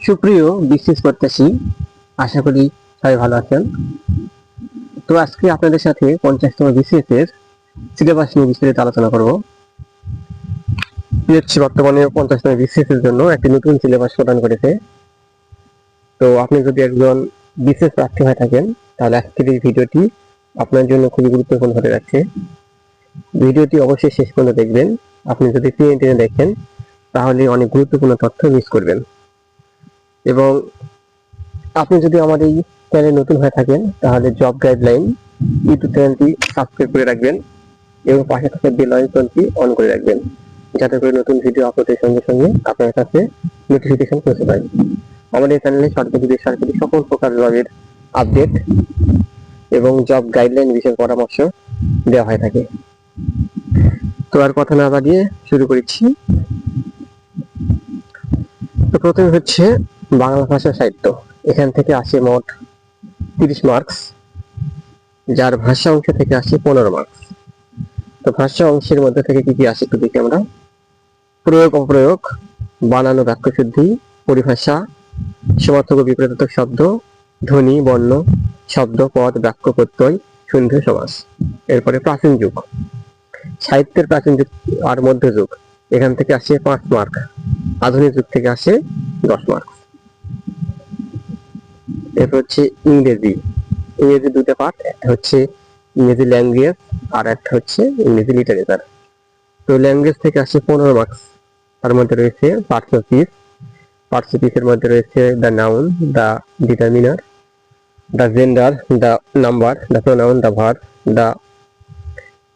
সুপ্রিয় বিসিএস প্রত্যাশী, আশা করি সবাই ভালো আছেন। তো আজকে আপনাদের সাথে 50তম বিসিএস এর সিলেবাস নিয়ে বিস্তারিত আলোচনা করব। পিএইচসি বর্তমানে 50তম বিসিএস এর জন্য একটি নতুন সিলেবাস প্রদান করেছে। তো আপনি যদি একজন বিসিএস প্রার্থী হয়ে থাকেন তাহলে আজকের এই ভিডিওটি আপনার জন্য খুবই গুরুত্বপূর্ণ হতে যাচ্ছে। ভিডিওটি অবশ্যই শেষ পর্যন্ত দেখবেন। আপনি যদি টেনে দেখেন তাহলে অনেক গুরুত্বপূর্ণ তথ্য মিস করবেন। এবং আপনি যদি আমার এই চ্যানেলে নতুন হয়ে থাকেন তাহলে জব গাইডলাইন ইউটিউব চ্যানেলটি সাবস্ক্রাইব করে রাখবেন এবং পাশে থাকা বেল আইকনটি অন করে রাখবেন, যাতে করে নতুন ভিডিও আপলোডের সঙ্গে সঙ্গে আপনার কাছে নোটিফিকেশন পৌঁছে যায়। আমাদের চ্যানেলে সরকারি বেসরকারি সকল প্রকার জবের আপডেট এবং জব গাইডলাইন বিষয়ে পরামর্শ দেওয়া হয়ে থাকে। তো আর কথা না বাড়িয়ে শুরু করছি। তো প্রথমে হচ্ছে বাংলা ভাষা সাহিত্য। এখান থেকে আসে মোট 30 মার্কস, যার ভাষা অংশ থেকে আসে 15 মার্কস। তো ভাষা অংশের মধ্যে থেকে কি কি আসে একটু দেখি আমরা। প্রয়োগ অপ্রয়োগ, বানানো বাক্য শুদ্ধি, পরিভাষা, সমার্থক ও বিপরীতার্থক শব্দ, ধ্বনি বর্ণ, শব্দ পদ বাক্য প্রত্যয়, সন্ধি সমাস। এরপরে প্রাচীন যুগ, সাহিত্যের প্রাচীন যুগ আর মধ্যযুগ, এখান থেকে আসে 5 মার্ক। আধুনিক যুগ থেকে আসে 10 মার্ক। এরপর হচ্ছে ইংরেজি। ইংরেজি দুটো পার্ট, একটা হচ্ছে ইংরেজি ল্যাঙ্গুয়েজ আর একটা হচ্ছে ইংরেজি লিটারেচার। তো ল্যাঙ্গুয়েজ থেকে আসে 15 মার্কস। তার মধ্যে রয়েছে parts of speech. Parts of স্পিচের মধ্যে রয়েছে the noun, the determiner, the gender, the number, the pronoun, the verb, the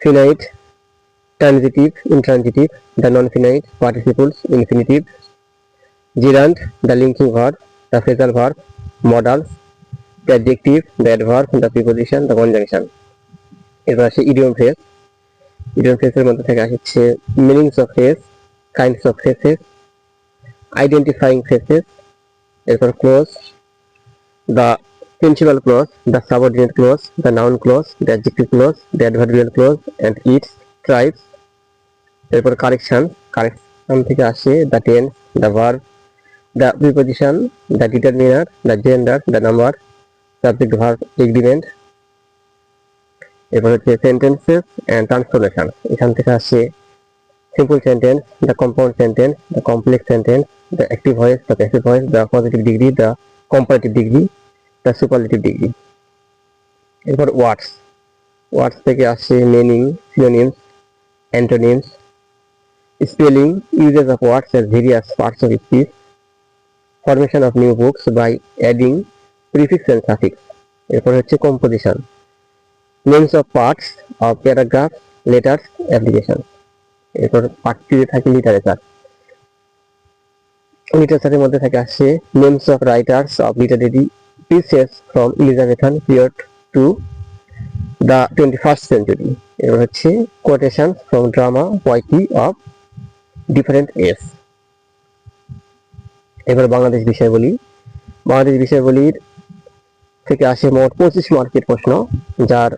finite, transitive, intransitive, the non finite, participles, infinitive, gerund, the linking verb, the phrasal verb, modals, the adjective, the adverb, the preposition, the conjunction. এরপর আসে idiom phrase। idiom phrase এর মধ্যে থেকে আসছে meanings of phrase, kinds of phrases, identifying phrases। এরপর clause, the principal clause, the subordinate clause, the noun clause, the adjective clause, the adverbial clause and its types। এরপর correction থেকে আসে the tense, the verb, the preposition, the determiner, the gender, the number, subject verb agreement. এরপর হচ্ছে sentences and transformation. এখান থেকে আসে simple sentence, the compound sentence, the complex sentence, the active voice, the passive voice, the positive degree, the comparative degree, the superlative degree. এরপর words থেকে আসে meaning, synonyms, antonyms, spelling, uses of words as various parts of speech, formation of new books by adding prefix and suffix. এরপর হচ্ছে composition, names of parts of paragraph, letters, application. এরপর part 2 থাকে লিটারেচারের মধ্যে থেকে আসে names of writers of literary pieces from Elizabethan period to the 21st century। এরপর হচ্ছে quotation from drama poetry of different age. এবার বাংলাদেশ বিষয়বলির থেকে আসে মোট 25 মার্কের প্রশ্ন, যার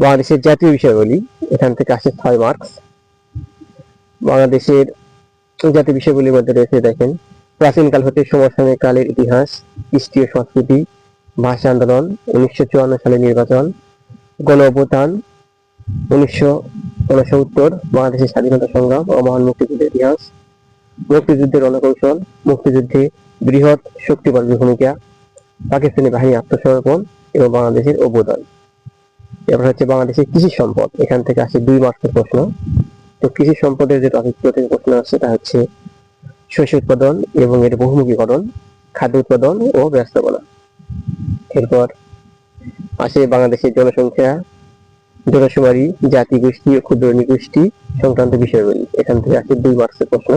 বাংলাদেশের জাতীয় বিষয়বলি এখান থেকে আসে 6 মার্কস। বাংলাদেশের জাতীয় বিষয়গুলির মধ্যে রয়েছে দেখেন প্রাচীনকাল হতে সমসাময়িক কালের ইতিহাস, কৃষ্টি ও সংস্কৃতি, ভাষা আন্দোলন, 1954 সালের নির্বাচন, গণ অভ্যুত্থান, 1969, বাংলাদেশের স্বাধীনতা সংগ্রাম ও মহান মুক্তিযুদ্ধের ইতিহাস, মুক্তিযুদ্ধের রণকৌশল, মুক্তিযুদ্ধে বৃহৎ শক্তিবর্গের ভূমিকা, পাকিস্তানি বাহিনী আত্মসমর্পণ এবং বাংলাদেশের অভ্যুদয়। এবার হচ্ছে বাংলাদেশের কৃষি সম্পদ। এখান থেকে আসে 2 মার্কের প্রশ্ন। তো কৃষি সম্পদের যে টপিক থেকে প্রশ্ন আসছে তা হচ্ছে শস্য উৎপাদন এবং এর বহুমুখীকরণ, খাদ্য উৎপাদন ও ব্যবস্থাপনা। এরপর আসে বাংলাদেশের জনসংখ্যা, জনশুমারি, জাতি গোষ্ঠী ও ক্ষুদ্র নৃগোষ্ঠী সংক্রান্ত বিষয়গুলি। এখান থেকে আসে 2 মার্কের প্রশ্ন।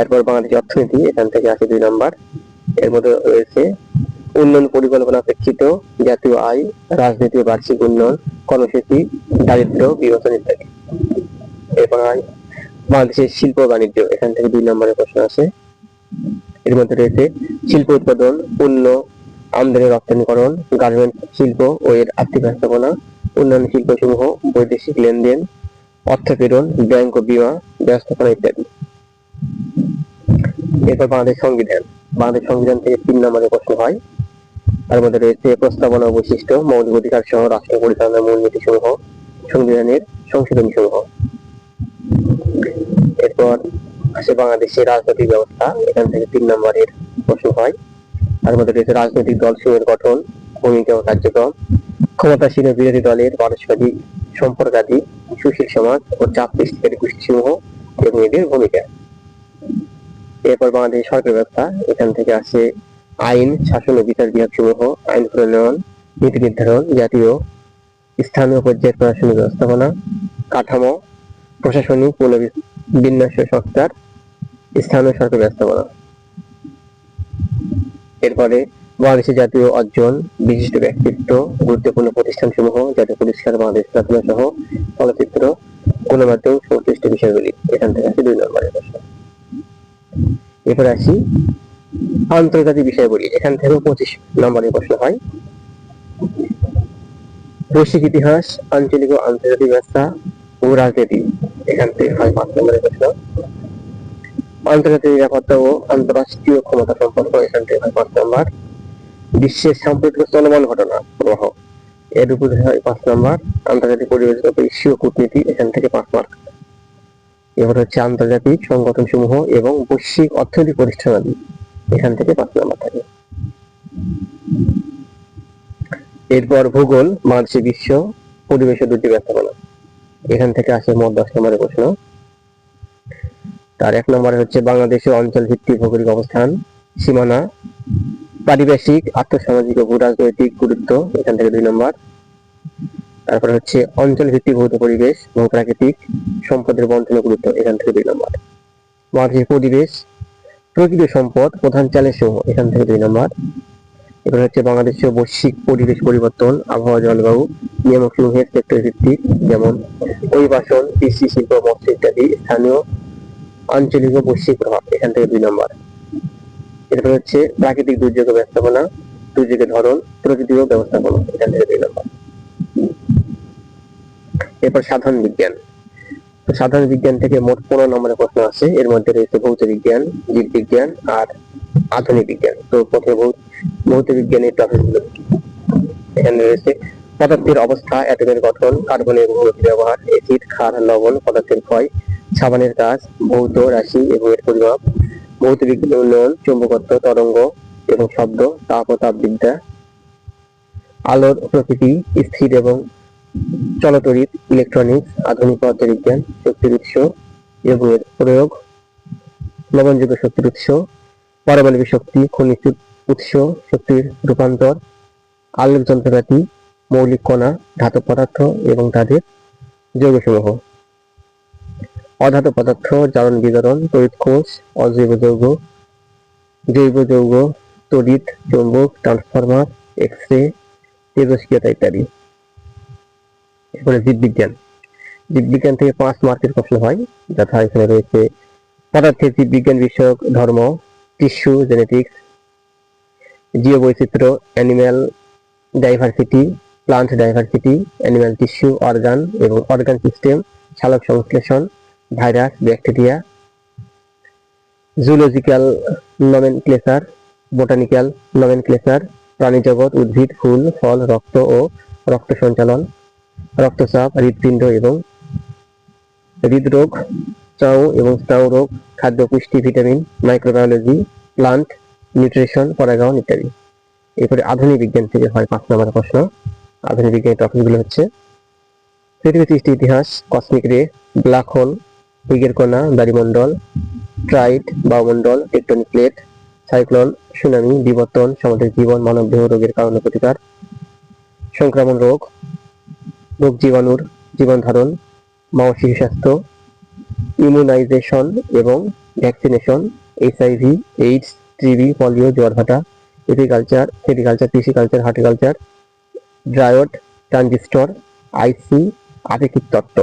এরপর বাংলাদেশের অর্থনীতি, এখান থেকে আসে 2 নাম্বার। এর মধ্যে রয়েছে উন্নয়ন পরিকল্পনা প্রেক্ষিত, জাতীয় আয়, রাজনীতি ও বার্ষিক উন্নয়ন কর্মসূচি, দারিদ্র বিমোচন ইত্যাদি। এরপর বাংলাদেশের শিল্প বাণিজ্য, এখান থেকে 2 নম্বরের প্রশ্ন আছে। এর মধ্যে রয়েছে শিল্প উৎপাদন, পণ্য আমদানি রপ্তানিকরণ, গার্মেন্টস শিল্প ও এর আর্থিক ব্যবস্থাপনা, উন্নয়ন শিল্প সমূহ, বৈদেশিক লেনদেন, অর্থ প্রেরণ, ব্যাংক ও বীমা ব্যবস্থাপনা ইত্যাদি। এরপর বাংলাদেশ সংবিধান থেকে 3 নম্বরের প্রশ্ন হয়। তার মধ্যে রয়েছে প্রস্তাবনা ও বৈশিষ্ট্য, মৌলিক অধিকার সহ রাষ্ট্র পরিচালনার মূলনীতি সমূহ, সংবিধানের সংশোধনী সমূহ। এরপর আসে বাংলাদেশের রাজনৈতিক ব্যবস্থা, এখান থেকে 3 নম্বরের প্রশ্ন হয়। তার মধ্যে রয়েছে রাজনৈতিক দল সমূহের গঠন, ভূমিকা ও কার্যক্রম, ক্ষমতাসীন ও বিরোধী দলের পারস্পরিক সম্পর্কাদি, সুশীল সমাজ ও চাপ সৃষ্টিকারী গোষ্ঠী সমূহ এবং এদের ভূমিকা। এরপর বাংলাদেশ সরকার ব্যবস্থা, এখান থেকে আসে আইন, শাসন ও বিচার বিভাগ সমূহ, আইন প্রণয়ন, নীতি নির্ধারণ, জাতীয় স্থানীয় পর্যায়ের প্রশাসনিক ব্যবস্থাপনা, কাঠামো, প্রশাসনিক পুনর্বিন্যাস সংস্কার, স্থানীয় সরকার ব্যবস্থাপনা। এরপরে বাংলাদেশের জাতীয় অর্জন, বিশিষ্ট ব্যক্তিত্ব, গুরুত্বপূর্ণ প্রতিষ্ঠান সমূহ, জাতীয় পুরস্কার, বাংলাদেশ রত্ন সহ চলচ্চিত্র, গণমাধ্যম সংশ্লিষ্ট বিষয়গুলি, এখান থেকে আসে 2 নম্বরের প্রশ্ন। এরপরে আসি আন্তর্জাতিক বিষয়গুলি, এখান থেকে 25 নম্বরের প্রশ্ন হয়। বৈশ্বিক ইতিহাস, আঞ্চলিক ও আন্তর্জাতিক ব্যবস্থা ও রাজনীতি, এখান থেকে হয় 5 নম্বরের প্রশ্ন। আন্তর্জাতিক নিরাপত্তা ও আন্তঃরাষ্ট্রীয় ক্ষমতা সম্পর্ক, এখান থেকে হয় 5 নম্বর। বিশ্বের সাম্প্রতিক চলমান ঘটনা প্রবাহ, এর উপরে হয় 5 নম্বর। আন্তর্জাতিক পরিবেশ ও কূটনীতি, এখান থেকে 5 মার্ক। এবার হচ্ছে আন্তর্জাতিক সংগঠন সমূহ এবং বৈশ্বিক অর্থনৈতিক প্রতিষ্ঠানাদি, এখান থেকে 5 নম্বর থাকে। এরপর ভূগোল, বাংলাদেশের বিশ্ব পরিবেশ ও দুর্যোগ ব্যবস্থাপনা, এখান থেকে আসে মোট 10 নম্বরের প্রশ্ন। তার 1 নম্বরে হচ্ছে বাংলাদেশের অঞ্চল ভিত্তিক ভৌগোলিক অবস্থান, সীমানা, পারিপার্শ্বিক, আর্থসামাজিক ও ভূ-রাজনৈতিক গুরুত্ব, এখান থেকে 2 নম্বর। তারপরে হচ্ছে অঞ্চল ভিত্তিক ভৌত পরিবেশ, ভূ-প্রাকৃতিক সম্পদের বন্টনের গুরুত্ব, এখান থেকে 2 নম্বর। বাংলাদেশের পরিবেশ, প্রকৃতি সম্পদ, প্রধান চ্যালেঞ্জ সমূহ, এখান থেকে 2 নম্বর। এবার হচ্ছে বাংলাদেশের বৈশ্বিক পরিবেশ পরিবর্তন, আবহাওয়া, জলবায়ু নিয়ামক সমূহের সেক্টর ভিত্তিক, যেমন অভিবাসন, কৃষি, শিল্প, মৎস্য ইত্যাদি, স্থানীয়, আঞ্চলিক ও বৈশ্বিক প্রভাব, এখান থেকে 2 নম্বর। এরপর হচ্ছে প্রাকৃতিক দুর্যোগ ব্যবস্থাপনা, দুর্যোগের ধরন, প্রকৃতি ও ব্যবস্থাপনা, এখান থেকে 2 নম্বর। এরপর সাধারণ বিজ্ঞান, সাধারণ বিজ্ঞান থেকে মোট 15 নম্বরের প্রশ্ন আছে। এর মধ্যে রয়েছে ভৌত বিজ্ঞান, জীববিজ্ঞান আর আধুনিক বিজ্ঞান। তো প্রথমে ভৌত বিজ্ঞানের টপিকগুলো, এখানে রয়েছে পদার্থের অবস্থা, অ্যাটমের গঠন, কার্বনের বহুমুখী ব্যবহার, অ্যাসিড, ক্ষার, লবণ, পদার্থের ক্ষয়, সাবানের কাজ, ভৌত রাশি এবং এর পরিমাপ, ভৌত বিজ্ঞান উন্নয়ন, চৌম্বকত্ব, তরঙ্গ এবং শব্দ, তাপ ও তাপবিদ্যা, আলোর প্রকৃতি, স্থির এবং চলতরিৎ, ইলেকট্রনিক্স, আধুনিক পদার্থবিজ্ঞান, শক্তির উৎস এবং এর প্রয়োগ, লবণযোগ্য শক্তির উৎস, পারমাণবিক শক্তি, খনিজ উৎস, শক্তির রূপান্তর, আলোক যন্ত্রপাতি, মৌলিক কণা, ধাতব পদার্থ এবং তাদের যৌগসমূহ, অধাতব পদার্থ, জারণ বিজারণ, তড়িৎ কোষ, অজৈব যৌগ, জৈব যৌগ, তড়িৎ, চৌম্বক, ট্রান্সফরমার, এক্স-রে, তেজস্ক্রিয়তা ইত্যাদি। এরপরে জীববিজ্ঞান থেকে 5 মার্কের প্রশ্ন হয়, যথা এখানে রয়েছে পদার্থের জীববিজ্ঞান বিষয়ক ধর্ম, টিস্যু জেনেটিক্স, জীববৈচিত্র্য, animal diversity, plant diversity, animal tissue, organ এবং অর্গান সিস্টেম, সালোক সংশ্লেষণ, virus, bacteria, zoological nomenclature, botanical nomenclature, প্রাণীজগৎ, উদ্ভিদ, ফুল, ফল, রক্ত ও রক্ত সঞ্চালন, রক্তচাপ, হৃৎপিণ্ড এবং হৃদরোগ, স্নায়ু এবং স্নায়ু রোগ, খাদ্য, পুষ্টি, ভিটামিন, মাইক্রোবায়োলজি, প্লান্ট নিউট্রিশন, পরাগায়ন ইত্যাদি। এরপরে আধুনিক বিজ্ঞান থেকে হয় 5 নম্বর প্রশ্ন। আধুনিক বিজ্ঞানের টপিকগুলো হচ্ছে পৃথিবীর সৃষ্টি ইতিহাস, কসমিক রে, ব্ল্যাক হোল, হিগের কণা, বায়ুমণ্ডল, ট্রাইড, বায়ুমণ্ডল, টেকটনিক প্লেট, সাইক্লোন, সুনামি, বিবর্তন, সামুদ্রিক জীবন, মানবদেহ, রোগের কারণ ও প্রতিকার, সংক্রমণ রোগ, রোগ জীবাণুর জীবন ধারণ, মা ও শিশু স্বাস্থ্য, ইমিউনাইজেশন এবং vaccination, HIV, AIDS, TB, polio, জ্বরভাটা, এগ্রিকালচার, সেরিকালচার, কৃষিকালচার, হর্টিকালচার, ডায়োড, ট্রানজিস্টর, আইসি, আপেক্ষিক তত্ত্ব,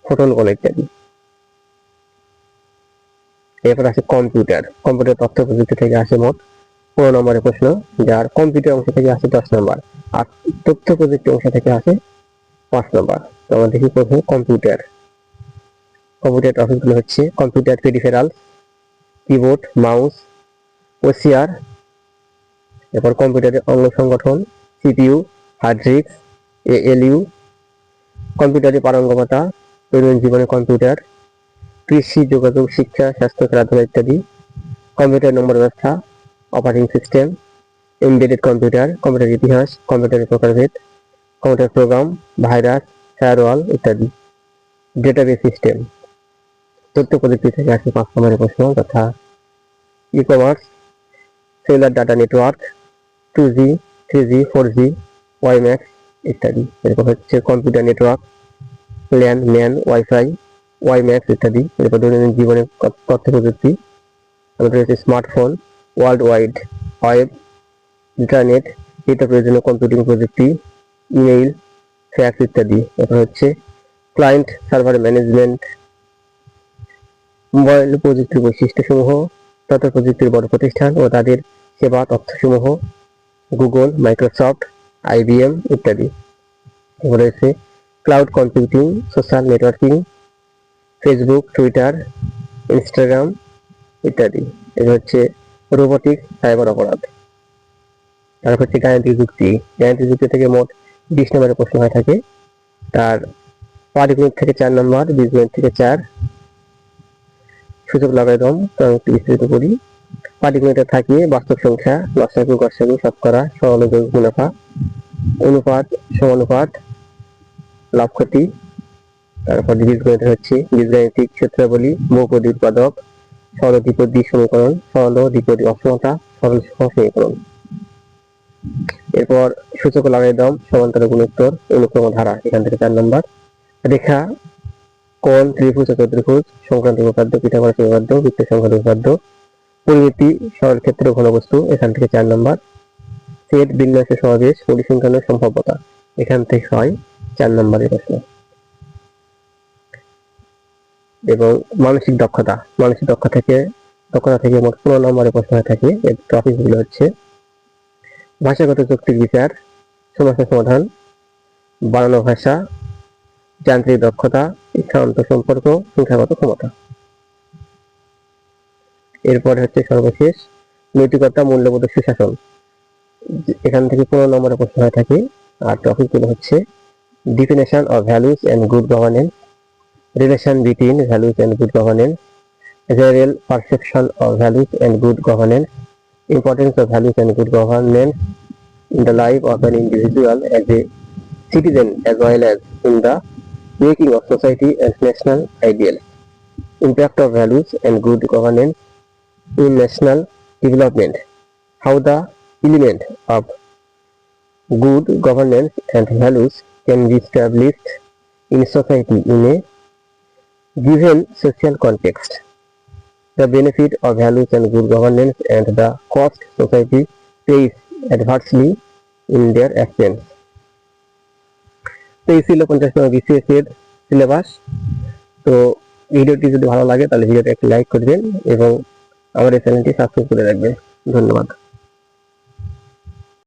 ফোটন কণা ইত্যাদি। এরপর আছে কম্পিউটার তথ্য প্রযুক্তি থেকে আসে মোট 15 নম্বরের প্রশ্ন, যার কম্পিউটার অংশ থেকে আসে 10 নম্বর আর তথ্য প্রযুক্তি অংশ থেকে আসে 5 নম্বর। তো আমরা দেখি প্রথমে কম্পিউটার টপিকগুলো হচ্ছে computer peripheral, keyboard, mouse, OCR, এরপর কম্পিউটারের অঙ্গ সংগঠন, সিপিইউ, হার্ড ডিস্ক, এএলইউ, কম্পিউটারের পারঙ্গমতা, দৈনন্দিন জীবনে কম্পিউটার, কৃষি, যোগাযোগ, শিক্ষা, স্বাস্থ্য, খেলাধুলা ইত্যাদি, কম্পিউটার নম্বর ব্যবস্থা, operating system, embedded computer, computer ইতিহাস, কম্পিউটারের প্রকারভেদ, কম্পিউটার প্রোগ্রাম, ভাইরাস, ফায়ারওয়াল ইত্যাদি, ডেটাবেস সিস্টেম। তথ্য প্রযুক্তি থেকে আসে 5 নম্বরের প্রশ্ন, তথা e commerce, cellular data network, 2G, 3G, 4G, WiMAX ইত্যাদি। এরপর হচ্ছে computer network, LAN, man, wifi, WiMAX ইত্যাদি। এরপর দৈনন্দিন জীবনে তথ্য প্রযুক্তি, আমাদের হচ্ছে smartphone, world wide web, internet, নিত্য প্রয়োজনীয় কম্পিউটিং প্রযুক্তি, ইমেইল, ফ্যাক্স ইত্যাদি। এরপর হচ্ছে ক্লায়েন্ট সার্ভার ম্যানেজমেন্ট, মোবাইল প্রযুক্তির বৈশিষ্ট্যসমূহ, তথ্য প্রযুক্তির বড় প্রতিষ্ঠান ও তাদের সেবা তথ্যসমূহ, গুগল, মাইক্রোসফট, আইবিএম ইত্যাদি। এরপর রয়েছে cloud computing, social networking, Facebook, Twitter, Instagram ইত্যাদি। এগুলো হচ্ছে রোবোটিক্স, সাইবার অপরাধ। তারপর হচ্ছে গাণিতিক যুক্তি। গাণিতিক যুক্তি থেকে মোট 20 নম্বরের প্রশ্ন হয়ে থাকে। তার পাটিগণিত থেকে 4 নম্বর, বীজগণিত থেকে 4, সূচক লগারিদম একটু বিস্তারিত করি। পাটিগণিতে থাকে বাস্তব সংখ্যা, লসাগু, গসাগু, শতকরা, সরল যোগ, মুনাফা, অনুপাত, সমানুপাত, লাভ ক্ষতি। তারপর বীজগণিত হচ্ছে বীজগাণিতিক সূত্রাবলী, বহুপদী উৎপাদক, সরল দ্বিপদী সমীকরণ, সরল দ্বিপদী অসমতা, সরল সমীকরণ। এরপর সূচক লগারিদম, সমান্তরাল গুণোত্তর, অনুক্রম ধারা, এখান থেকে 4 নম্বর। রেখা, কোণ, ত্রিভুজ, চতুর্ভুজ, সংক্রান্ত উপপাদ্য, পিথাগোরাস উপপাদ্য, বৃত্ত সংক্রান্ত উপপাদ্য, পরিমিতি, সরল ক্ষেত্র, ঘনবস্তু, এখান থেকে 4 নম্বর। সেট, বিন্যাস, সমাবেশ, পরিসংখ্যান, সম্ভাব্যতা, এখান থেকে হয় 4 নম্বরের প্রশ্ন। এবং মানসিক দক্ষতা, মানসিক দক্ষতা থেকে মোট 15 নম্বরের প্রশ্ন হয়ে থাকে। এর টপিকগুলো হচ্ছে ভাষাগত যৌক্তিক বিচার, সমস্যা সমাধান, বানানো ভাষা, যান্ত্রিক দক্ষতা, শিক্ষা সম্পর্ক, সংখ্যাগত ক্ষমতা। এরপর হচ্ছে সর্বশেষ নৈতিকতা, মূল্যবোধ, সুশাসন, এখান থেকে 15 নম্বরের প্রশ্ন হয়ে থাকে। আর টপিকগুলো হচ্ছে definition of values and good governance, relation between values and good governance, general perception of values and good governance, importance of values and good governance in the life of an individual as a citizen as well as in the making of society and national ideals, impact of values and good governance in national development, how the element of good governance and values can be established in society in a given social context, the benefit of values and good governance and the cost society pays adversely in their absence. তো এই ছিল 50 নম্বর BCS এর syllabus. তো ভিডিওটি যদি ভালো লাগে তাহলে ভিডিওটা একটু লাইক করবেন এবং আমাদের চ্যানেলটি সাবস্ক্রাইব করে রাখবেন। ধন্যবাদ।